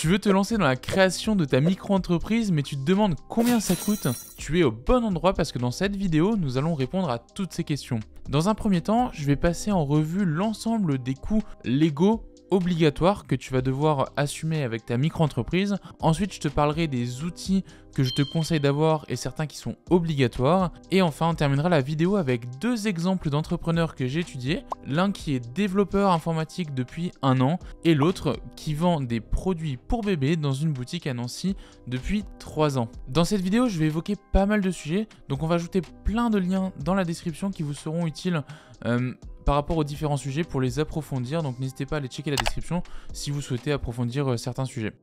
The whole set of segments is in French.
Tu veux te lancer dans la création de ta micro-entreprise, mais tu te demandes combien ça coûte? Tu es au bon endroit parce que dans cette vidéo, nous allons répondre à toutes ces questions. Dans un premier temps, je vais passer en revue l'ensemble des coûts légaux obligatoires que tu vas devoir assumer avec ta micro-entreprise. Ensuite, je te parlerai des outils que je te conseille d'avoir et certains qui sont obligatoires. Et enfin, on terminera la vidéo avec deux exemples d'entrepreneurs que j'ai étudiés. L'un qui est développeur informatique depuis 1 an et l'autre qui vend des produits pour bébés dans une boutique à Nancy depuis 3 ans. Dans cette vidéo, je vais évoquer pas mal de sujets, donc on va ajouter plein de liens dans la description qui vous seront utiles par rapport aux différents sujets pour les approfondir, donc n'hésitez pas à aller checker la description si vous souhaitez approfondir certains sujets.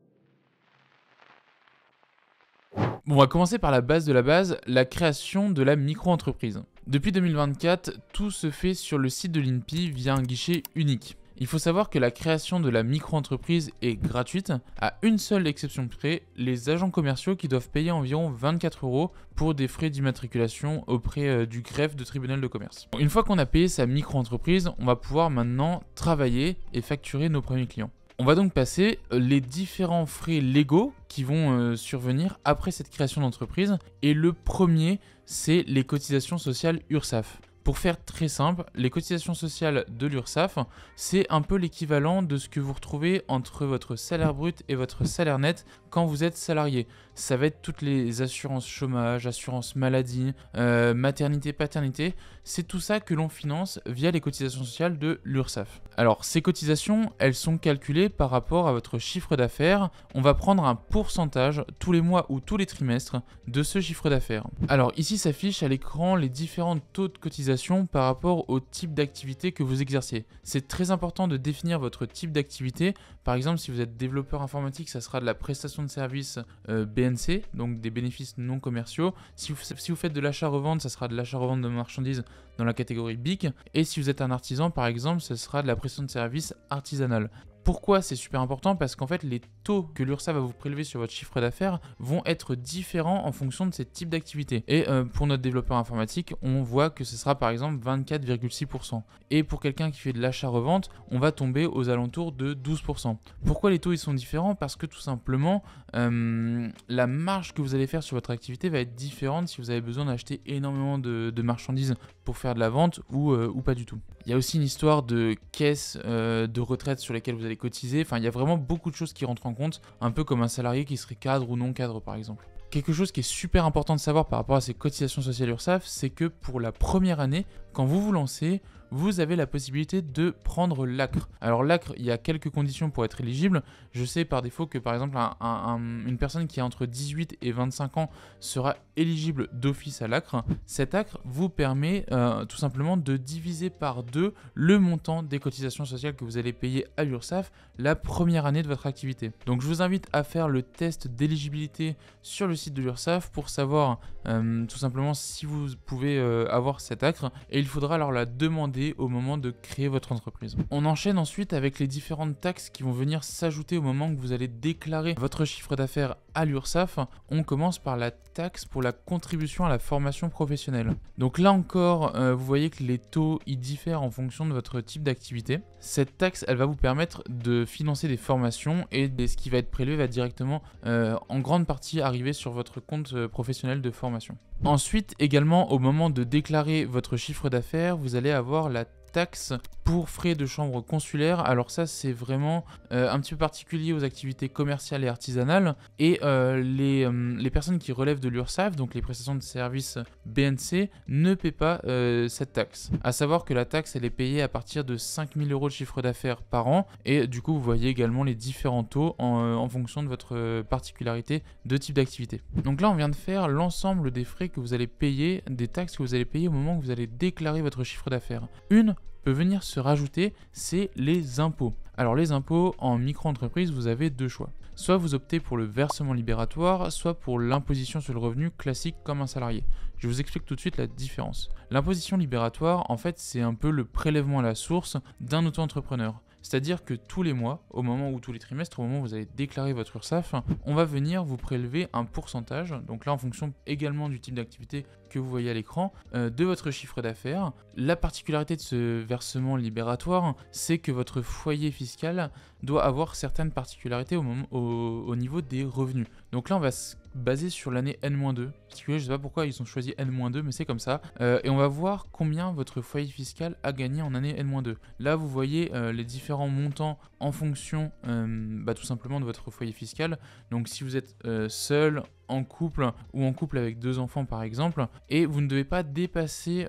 Bon, on va commencer par la base de la base, la création de la micro-entreprise. Depuis 2024, tout se fait sur le site de l'INPI via un guichet unique. Il faut savoir que la création de la micro-entreprise est gratuite, à une seule exception près, les agents commerciaux qui doivent payer environ 24 € pour des frais d'immatriculation auprès du greffe de tribunal de commerce. Une fois qu'on a payé sa micro-entreprise, on va pouvoir maintenant travailler et facturer nos premiers clients. On va donc passer les différents frais légaux qui vont survenir après cette création d'entreprise. Et le premier, c'est les cotisations sociales URSSAF. Pour faire très simple, les cotisations sociales de l'URSSAF, c'est un peu l'équivalent de ce que vous retrouvez entre votre salaire brut et votre salaire net quand vous êtes salarié. Ça va être toutes les assurances chômage, assurance maladie, maternité, paternité. C'est tout ça que l'on finance via les cotisations sociales de l'URSSAF. Alors, ces cotisations, elles sont calculées par rapport à votre chiffre d'affaires. On va prendre un pourcentage tous les mois ou tous les trimestres de ce chiffre d'affaires. Alors, ici s'affichent à l'écran les différents taux de cotisation par rapport au type d'activité que vous exercez. C'est très important de définir votre type d'activité. Par exemple, si vous êtes développeur informatique, ça sera de la prestation de services BNC, donc des bénéfices non commerciaux. Si vous faites de l'achat-revente, ça sera de l'achat-revente de marchandises dans la catégorie BIC. Et si vous êtes un artisan, par exemple, ce sera de la prestation de services artisanale. Pourquoi c'est super important? Parce qu'en fait, les taux que l'URSSAF va vous prélever sur votre chiffre d'affaires vont être différents en fonction de ces types d'activités. Et pour notre développeur informatique, on voit que ce sera par exemple 24,6%. Et pour quelqu'un qui fait de l'achat-revente, on va tomber aux alentours de 12%. Pourquoi les taux ils sont différents? Parce que tout simplement, la marge que vous allez faire sur votre activité va être différente si vous avez besoin d'acheter énormément de marchandises pour faire de la vente ou pas du tout. Il y a aussi une histoire de caisse de retraite sur lesquelles vous allez cotiser. Enfin, il y a vraiment beaucoup de choses qui rentrent en compte, un peu comme un salarié qui serait cadre ou non cadre par exemple. Quelque chose qui est super important de savoir par rapport à ces cotisations sociales URSSAF, c'est que pour la première année, quand vous vous lancez, vous avez la possibilité de prendre l'ACRE. Alors l'ACRE, il y a quelques conditions pour être éligible. Je sais par défaut que par exemple une personne qui a entre 18 et 25 ans sera éligible d'office à l'ACRE. Cet ACRE vous permet tout simplement de diviser par 2 le montant des cotisations sociales que vous allez payer à l'URSSAF la première année de votre activité. Donc je vous invite à faire le test d'éligibilité sur le site de l'URSSAF pour savoir tout simplement si vous pouvez avoir cet ACRE, et il faudra alors la demander au moment de créer votre entreprise. On enchaîne ensuite avec les différentes taxes qui vont venir s'ajouter au moment que vous allez déclarer votre chiffre d'affaires à l'URSSAF. On commence par la taxe pour la contribution à la formation professionnelle. Donc là encore, vous voyez que les taux y diffèrent en fonction de votre type d'activité. Cette taxe, elle va vous permettre de financer des formations, et ce qui va être prélevé va directement en grande partie arriver sur votre compte professionnel de formation. Ensuite, également au moment de déclarer votre chiffre d'affaires, vous allez avoir la taxe pour frais de chambre consulaire. Alors ça, c'est vraiment un petit peu particulier aux activités commerciales et artisanales, et les personnes qui relèvent de l'URSSAF, donc les prestations de services BNC, ne paient pas cette taxe. À savoir que la taxe, elle est payée à partir de 5 000 € de chiffre d'affaires par an, et du coup vous voyez également les différents taux en fonction de votre particularité de type d'activité. Donc là, on vient de faire l'ensemble des frais que vous allez payer, des taxes que vous allez payer au moment où vous allez déclarer votre chiffre d'affaires. Une peut venir se rajouter, c'est les impôts. Alors les impôts en micro-entreprise, vous avez deux choix. Soit vous optez pour le versement libératoire, soit pour l'imposition sur le revenu classique comme un salarié. Je vous explique tout de suite la différence. L'imposition libératoire, en fait, c'est un peu le prélèvement à la source d'un auto-entrepreneur. C'est-à-dire que tous les mois, au moment où tous les trimestres, au moment où vous allez déclarer votre URSSAF, on va venir vous prélever un pourcentage, donc là en fonction également du type d'activité que vous voyez à l'écran, de votre chiffre d'affaires. La particularité de ce versement libératoire, c'est que votre foyer fiscal doit avoir certaines particularités au niveau des revenus. Donc là, on va se baser sur l'année N-2. Je ne sais pas pourquoi ils ont choisi N-2, mais c'est comme ça. Et on va voir combien votre foyer fiscal a gagné en année N-2. Là, vous voyez les différents montants en fonction tout simplement de votre foyer fiscal. Donc si vous êtes seul, en couple ou en couple avec 2 enfants par exemple, et vous ne devez pas dépasser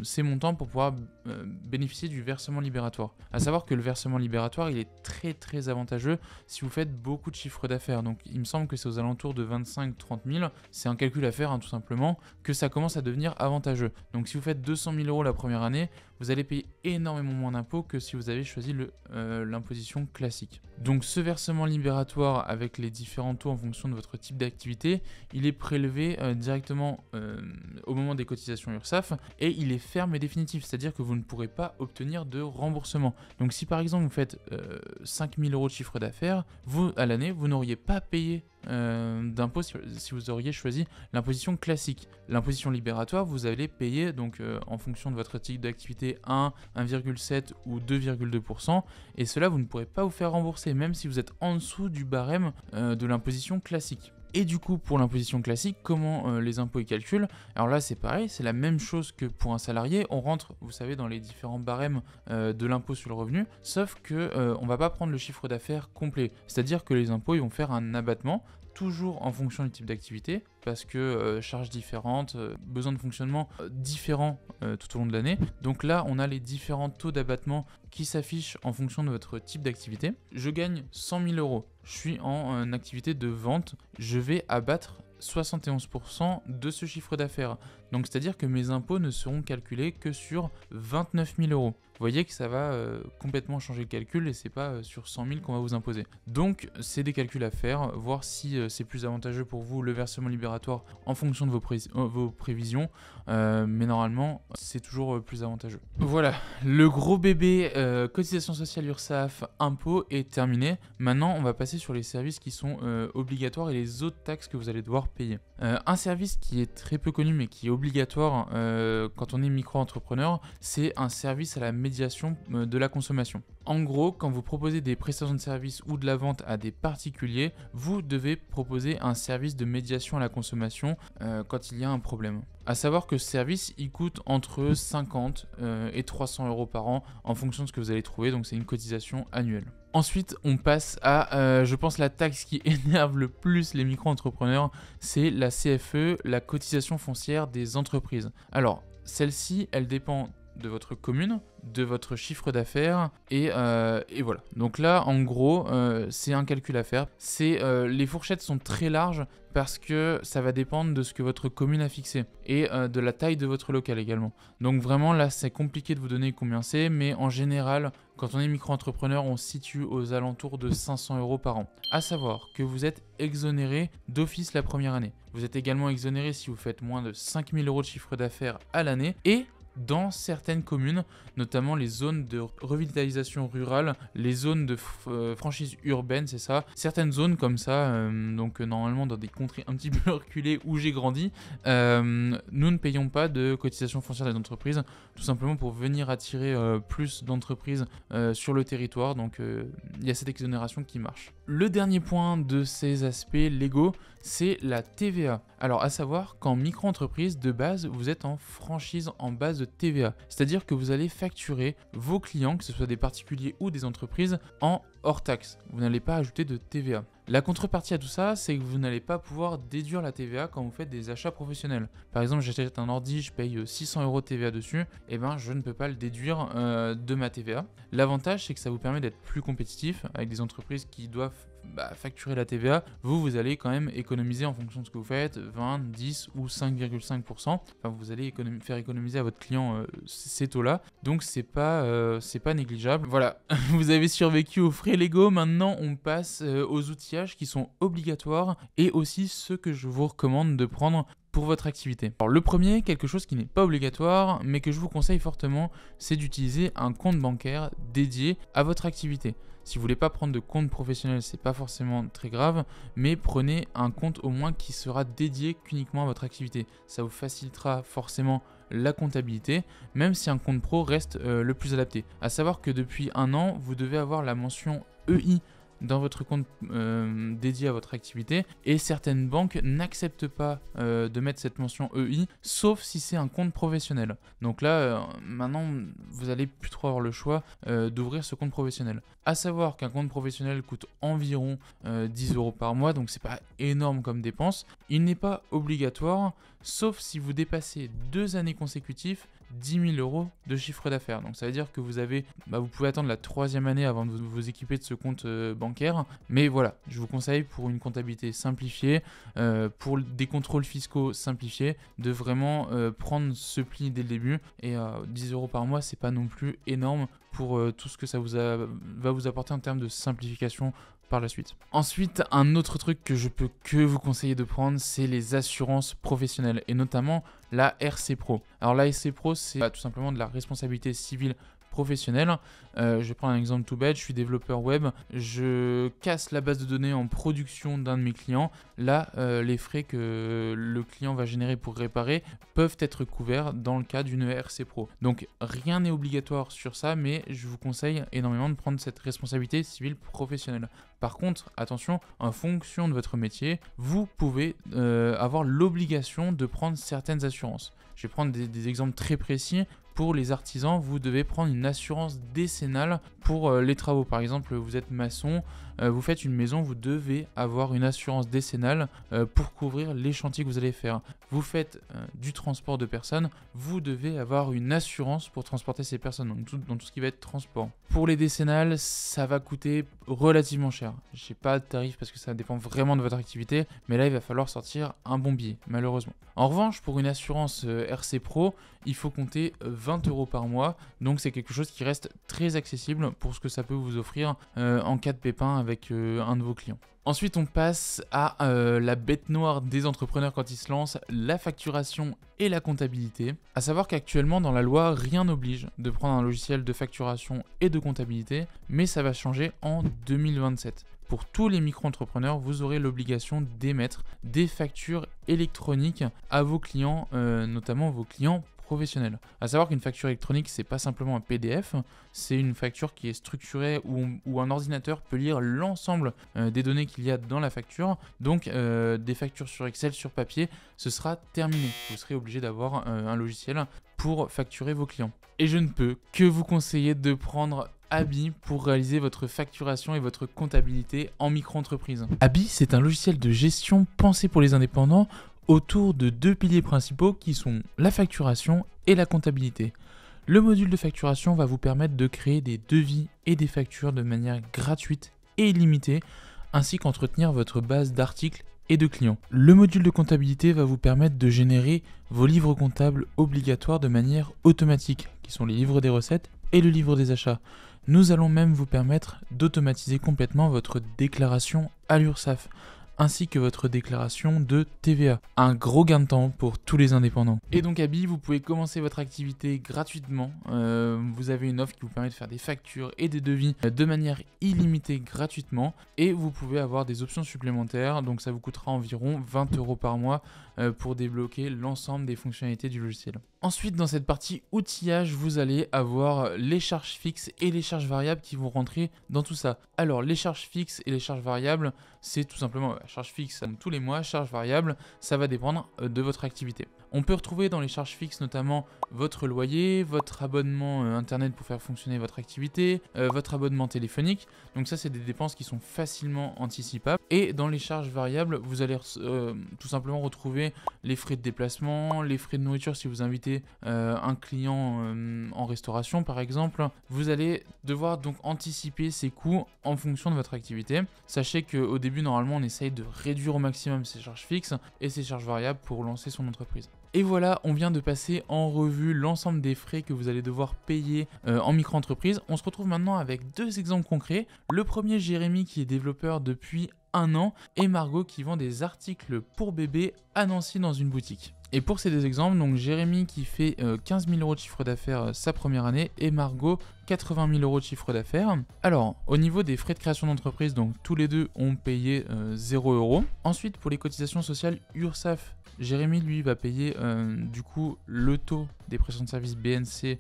ces montants pour pouvoir bénéficier du versement libératoire. À savoir que le versement libératoire, il est très avantageux si vous faites beaucoup de chiffre d'affaires. Donc il me semble que c'est aux alentours de 25-30 000, c'est un calcul à faire tout simplement, que ça commence à devenir avantageux. Donc si vous faites 200 000 € la première année, vous allez payer énormément moins d'impôts que si vous avez choisi l'imposition classique. Donc ce versement libératoire avec les différents taux en fonction de votre type d'activité, il est prélevé directement au moment des cotisations URSSAF et il est ferme et définitif, c'est-à-dire que vous ne pourrez pas obtenir de remboursement. Donc si par exemple vous faites 5 000 € de chiffre d'affaires, à l'année, vous n'auriez pas payé d'impôt si vous auriez choisi l'imposition classique. L'imposition libératoire, vous allez payer donc en fonction de votre type d'activité 1, 1,7 ou 2,2%, et cela vous ne pourrez pas vous faire rembourser même si vous êtes en dessous du barème de l'imposition classique. Et du coup, pour l'imposition classique, comment les impôts ils calculent? Alors là, c'est pareil, c'est la même chose que pour un salarié. On rentre, vous savez, dans les différents barèmes de l'impôt sur le revenu, sauf que on va pas prendre le chiffre d'affaires complet. C'est-à-dire que les impôts ils vont faire un abattement, toujours en fonction du type d'activité, parce que charges différentes, besoins de fonctionnement différents tout au long de l'année. Donc là, on a les différents taux d'abattement qui s'affichent en fonction de votre type d'activité. Je gagne 100 000 €, je suis en activité de vente, je vais abattre 71% de ce chiffre d'affaires. Donc c'est-à-dire que mes impôts ne seront calculés que sur 29 000 €. Vous voyez que ça va complètement changer le calcul et c'est pas sur 100 000 qu'on va vous imposer. Donc c'est des calculs à faire, voir si c'est plus avantageux pour vous le versement libératoire en fonction de vos prévisions, mais normalement c'est toujours plus avantageux. Voilà, le gros bébé cotisation sociale URSSAF, impôts est terminé. Maintenant on va passer sur les services qui sont obligatoires et les autres taxes que vous allez devoir payer. Un service qui est très peu connu mais qui est obligatoire quand on est micro-entrepreneur, c'est un service à la médiation de la consommation. En gros, quand vous proposez des prestations de services ou de la vente à des particuliers, vous devez proposer un service de médiation à la consommation quand il y a un problème. À savoir que ce service, il coûte entre 50 et 300 € par an en fonction de ce que vous allez trouver, donc c'est une cotisation annuelle. Ensuite, on passe à, je pense, la taxe qui énerve le plus les micro-entrepreneurs, c'est la CFE, la cotisation foncière des entreprises. Alors, celle-ci, elle dépend de votre commune, de votre chiffre d'affaires et voilà. Donc là, en gros, c'est un calcul à faire. Les fourchettes sont très larges parce que ça va dépendre de ce que votre commune a fixé et de la taille de votre local également. Donc vraiment là, c'est compliqué de vous donner combien c'est, mais en général, quand on est micro-entrepreneur, on se situe aux alentours de 500 € par an. À savoir que vous êtes exonéré d'office la première année. Vous êtes également exonéré si vous faites moins de 5 000 € de chiffre d'affaires à l'année et dans certaines communes, notamment les zones de revitalisation rurale, les zones de franchise urbaine, c'est ça. Certaines zones comme ça, donc normalement dans des contrées un petit peu reculées où j'ai grandi, nous ne payons pas de cotisation foncière des entreprises, tout simplement pour venir attirer plus d'entreprises sur le territoire. Donc il y a cette exonération qui marche. Le dernier point de ces aspects légaux, c'est la TVA. Alors à savoir qu'en micro-entreprise, de base, vous êtes en franchise en base de TVA. C'est-à-dire que vous allez facturer vos clients, que ce soit des particuliers ou des entreprises, en hors taxe. Vous n'allez pas ajouter de TVA. La contrepartie à tout ça, c'est que vous n'allez pas pouvoir déduire la TVA quand vous faites des achats professionnels. Par exemple, j'achète un ordi, je paye 600 € de TVA dessus, et ben je ne peux pas le déduire de ma TVA. L'avantage, c'est que ça vous permet d'être plus compétitif avec des entreprises qui doivent facturer la TVA. Vous allez quand même économiser en fonction de ce que vous faites, 20, 10 ou 5,5%. Enfin, vous allez faire économiser à votre client ces taux-là. Donc c'est pas négligeable. Voilà, vous avez survécu aux frais légaux. Maintenant, on passe aux outillages qui sont obligatoires et aussi ceux que je vous recommande de prendre pour votre activité. Alors le premier, quelque chose qui n'est pas obligatoire, mais que je vous conseille fortement, c'est d'utiliser un compte bancaire dédié à votre activité. Si vous voulez pas prendre de compte professionnel, c'est pas forcément très grave, mais prenez un compte au moins qui sera dédié qu'uniquement à votre activité. Ça vous facilitera forcément la comptabilité, même si un compte pro reste le plus adapté. À savoir que depuis 1 an, vous devez avoir la mention EI dans votre compte dédié à votre activité, et certaines banques n'acceptent pas de mettre cette mention EI, sauf si c'est un compte professionnel. Donc là, maintenant, vous allez plus trop avoir le choix d'ouvrir ce compte professionnel. À savoir qu'un compte professionnel coûte environ 10 € par mois, donc c'est pas énorme comme dépense. Il n'est pas obligatoire, sauf si vous dépassez 2 années consécutives 10 000 € de chiffre d'affaires. Donc ça veut dire que vous pouvez attendre la 3e année avant de vous équiper de ce compte bancaire. Mais voilà, je vous conseille pour une comptabilité simplifiée, pour des contrôles fiscaux simplifiés, de vraiment prendre ce pli dès le début. Et 10 € par mois, c'est pas non plus énorme pour tout ce que ça va vous apporter en termes de simplification par la suite. Ensuite, un autre truc que je peux que vous conseiller de prendre, c'est les assurances professionnelles, et notamment la RC Pro. Alors la RC Pro, c'est tout simplement de la responsabilité civile professionnelle. Je vais prendre un exemple tout bête, je suis développeur web, je casse la base de données en production d'un de mes clients. Là, les frais que le client va générer pour réparer peuvent être couverts dans le cas d'une RC Pro. Donc rien n'est obligatoire sur ça, mais je vous conseille énormément de prendre cette responsabilité civile professionnelle. Par contre, attention, en fonction de votre métier, vous pouvez avoir l'obligation de prendre certaines assurances. Je vais prendre des exemples très précis. Pour les artisans, vous devez prendre une assurance décennale pour les travaux. Par exemple, vous êtes maçon, vous faites une maison, vous devez avoir une assurance décennale pour couvrir les chantiers que vous allez faire. Vous faites du transport de personnes, vous devez avoir une assurance pour transporter ces personnes, donc dans tout ce qui va être transport. Pour les décennales, ça va coûter relativement cher. Je n'ai pas de tarif parce que ça dépend vraiment de votre activité, mais là, il va falloir sortir un bon billet, malheureusement. En revanche, pour une assurance RC Pro, il faut compter 20 € par mois, donc c'est quelque chose qui reste très accessible pour ce que ça peut vous offrir en cas de pépin avec un de vos clients. Ensuite, on passe à la bête noire des entrepreneurs quand ils se lancent, la facturation et la comptabilité. À savoir qu'actuellement, dans la loi, rien n'oblige de prendre un logiciel de facturation et de comptabilité, mais ça va changer en 2027. Pour tous les micro-entrepreneurs, vous aurez l'obligation d'émettre des factures électroniques à vos clients, notamment vos clients professionnels. À savoir qu'une facture électronique, c'est pas simplement un PDF, c'est une facture qui est structurée où un ordinateur peut lire l'ensemble des données qu'il y a dans la facture. Donc des factures sur Excel, sur papier, ce sera terminé. Vous serez obligé d'avoir un logiciel pour facturer vos clients. Et je ne peux que vous conseiller de prendre Abi pour réaliser votre facturation et votre comptabilité en micro-entreprise. Abi, c'est un logiciel de gestion pensé pour les indépendants autour de 2 piliers principaux qui sont la facturation et la comptabilité. Le module de facturation va vous permettre de créer des devis et des factures de manière gratuite et illimitée, ainsi qu'entretenir votre base d'articles et de clients. Le module de comptabilité va vous permettre de générer vos livres comptables obligatoires de manière automatique, qui sont les livres des recettes et le livre des achats. Nous allons même vous permettre d'automatiser complètement votre déclaration à l'URSSAF, ainsi que votre déclaration de TVA. Un gros gain de temps pour tous les indépendants. Et donc Abi, vous pouvez commencer votre activité gratuitement. Vous avez une offre qui vous permet de faire des factures et des devis de manière illimitée gratuitement. Et vous pouvez avoir des options supplémentaires, donc ça vous coûtera environ 20 € par mois pour débloquer l'ensemble des fonctionnalités du logiciel. Ensuite, dans cette partie outillage, vous allez avoir les charges fixes et les charges variables qui vont rentrer dans tout ça. Alors, les charges fixes et les charges variables, c'est tout simplement charge fixe tous les mois, charge variable, ça va dépendre de votre activité. On peut retrouver dans les charges fixes notamment votre loyer, votre abonnement internet pour faire fonctionner votre activité, votre abonnement téléphonique. Donc ça, c'est des dépenses qui sont facilement anticipables. Et dans les charges variables, vous allez tout simplement retrouver les frais de déplacement, les frais de nourriture si vous invitez un client en restauration par exemple. Vous allez devoir donc anticiper ces coûts en fonction de votre activité. Sachez qu'au début, normalement, on essaye de réduire au maximum ces charges fixes et ces charges variables pour lancer son entreprise. Et voilà, on vient de passer en revue l'ensemble des frais que vous allez devoir payer en micro-entreprise. On se retrouve maintenant avec 2 exemples concrets. Le premier, Jérémy qui est développeur depuis 1 an et Margot qui vend des articles pour bébés à Nancy dans une boutique. Et pour ces 2 exemples, donc Jérémy qui fait 15 000 € de chiffre d'affaires sa première année et Margot 80 000 € de chiffre d'affaires. Alors, au niveau des frais de création d'entreprise, donc tous les deux ont payé 0 €. Ensuite, pour les cotisations sociales URSSAF, Jérémy, lui, va payer du coup le taux des prestations de services BNC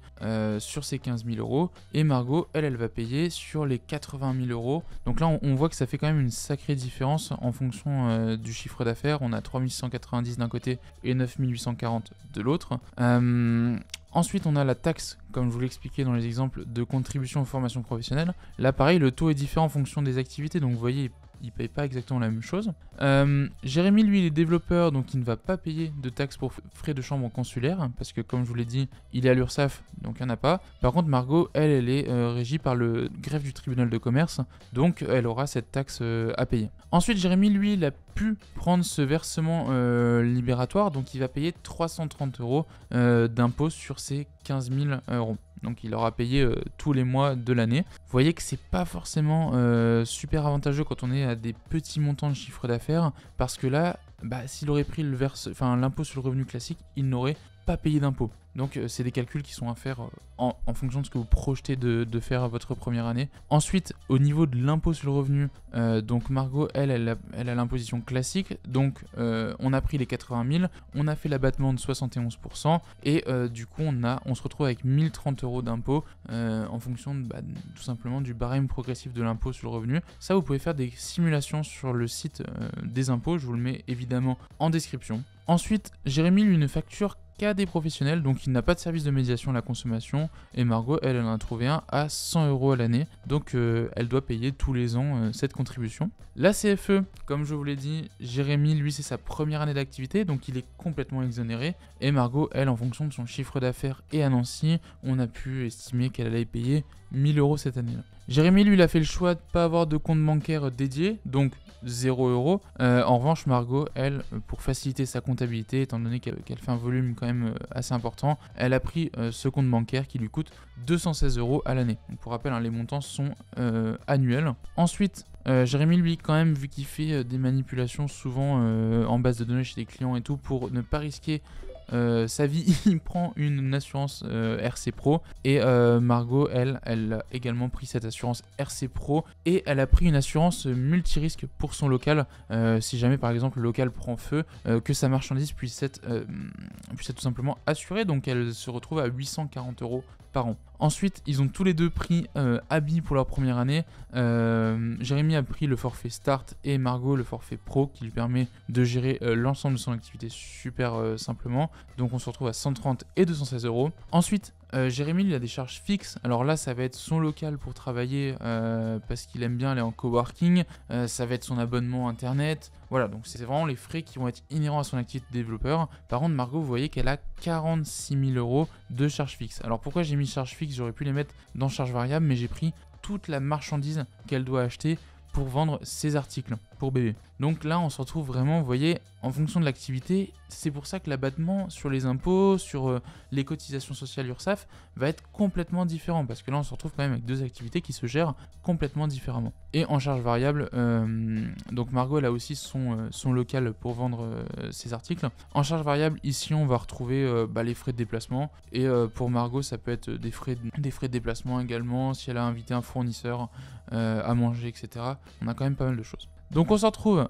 sur ses 15 000 € et Margot, elle va payer sur les 80 000 €. Donc là, on voit que ça fait quand même une sacrée différence en fonction du chiffre d'affaires. On a 3 690 d'un côté et 9 840 de l'autre. Ensuite, on a la taxe, comme je vous l'expliquais dans les exemples, de contribution aux formations professionnelles. Là, pareil, le taux est différent en fonction des activités, donc vous voyez, il ne paye pas exactement la même chose. Jérémy, lui, il est développeur, donc il ne va pas payer de taxes pour frais de chambre consulaire, parce que comme je vous l'ai dit, il est à l'URSSAF, donc il n'y en a pas. Par contre, Margot, elle est régie par le greffe du tribunal de commerce, donc elle aura cette taxe à payer. Ensuite, Jérémy, lui, il a pu prendre ce versement libératoire, donc il va payer 330 € d'impôt sur ses 15 000 €. Donc il aura payé tous les mois de l'année. Vous voyez que c'est pas forcément super avantageux quand on est à des petits montants de chiffre d'affaires, parce que là, s'il aurait pris l'impôt sur le revenu classique, il n'aurait pas payé d'impôt. Donc c'est des calculs qui sont à faire en fonction de ce que vous projetez de faire à votre première année. Ensuite, au niveau de l'impôt sur le revenu, donc Margot, elle a l'imposition classique. Donc on a pris les 80 000, on a fait l'abattement de 71% et du coup on se retrouve avec 1030 € d'impôt en fonction tout simplement du barème progressif de l'impôt sur le revenu. Ça, vous pouvez faire des simulations sur le site des impôts, je vous le mets évidemment en description. Ensuite, Jérémy, lui, ne facture qu'à des professionnels, donc il n'a pas de service de médiation à la consommation, et Margot, elle en a trouvé un à 100 € à l'année, donc elle doit payer tous les ans cette contribution. La CFE, comme je vous l'ai dit, Jérémy, lui, c'est sa première année d'activité, donc il est complètement exonéré, et Margot, elle, en fonction de son chiffre d'affaires et à Nancy, on a pu estimer qu'elle allait payer 1 000 € cette année-là. Jérémy, lui, il a fait le choix de ne pas avoir de compte bancaire dédié, donc 0 €. En revanche, Margot, elle, pour faciliter sa comptabilité, étant donné qu'elle fait un volume quand même assez important, elle a pris ce compte bancaire qui lui coûte 216 € à l'année. Pour rappel, les montants sont annuels. Ensuite, Jérémy, lui, quand même, vu qu'il fait des manipulations souvent en base de données chez des clients et tout, pour ne pas risquer sa vie, il prend une assurance RC Pro et Margot, elle a également pris cette assurance RC Pro et elle a pris une assurance multirisque pour son local si jamais par exemple le local prend feu, que sa marchandise puisse être tout simplement assurée, donc elle se retrouve à 840 € par an. Ensuite, ils ont tous les deux pris habits pour leur première année. Jérémy a pris le forfait Start et Margot le forfait Pro qui lui permet de gérer l'ensemble de son activité super simplement. Donc on se retrouve à 130 et 216 €. Ensuite, Jérémy, il a des charges fixes. Alors là, ça va être son local pour travailler parce qu'il aime bien aller en coworking. Ça va être son abonnement internet. Voilà, donc c'est vraiment les frais qui vont être inhérents à son activité de développeur. Par contre, Margot, vous voyez qu'elle a 46 000 € de charges fixes. Alors pourquoi j'ai mis charges fixes? J'aurais pu les mettre dans charges variables, mais j'ai pris toute la marchandise qu'elle doit acheter pour vendre ses articles pour bébé. Donc là, on se retrouve vraiment, vous voyez, en fonction de l'activité. C'est pour ça que l'abattement sur les impôts, sur les cotisations sociales URSSAF va être complètement différent, parce que là, on se retrouve quand même avec deux activités qui se gèrent complètement différemment. Et en charge variable, donc Margot, elle a aussi son local pour vendre ses articles. En charge variable, ici, on va retrouver les frais de déplacement. Et pour Margot, ça peut être des frais de déplacement également, si elle a invité un fournisseur à manger, etc. On a quand même pas mal de choses. Donc on se retrouve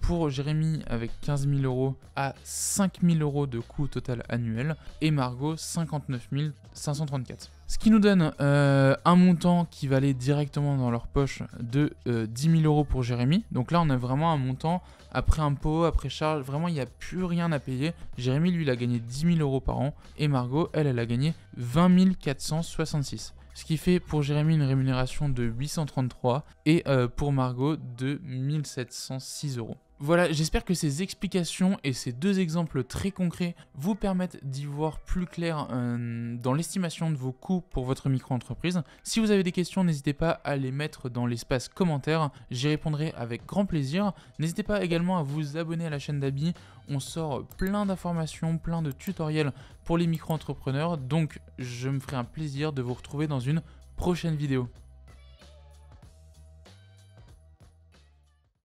pour Jérémy avec 15 000 € à 5 000 € de coût total annuel et Margot 59 534. Ce qui nous donne un montant qui va aller directement dans leur poche de 10 000 € pour Jérémy. Donc là on a vraiment un montant après impôt, après charge, vraiment il n'y a plus rien à payer. Jérémy lui il a gagné 10 000 € par an et Margot elle a gagné 20 466. Ce qui fait pour Jérémy une rémunération de 833 et pour Margot de 1706 €. Voilà, j'espère que ces explications et ces 2 exemples très concrets vous permettent d'y voir plus clair dans l'estimation de vos coûts pour votre micro-entreprise. Si vous avez des questions, n'hésitez pas à les mettre dans l'espace commentaire, j'y répondrai avec grand plaisir. N'hésitez pas également à vous abonner à la chaîne d'Abi, on sort plein d'informations, plein de tutoriels pour les micro-entrepreneurs, donc je me ferai un plaisir de vous retrouver dans une prochaine vidéo.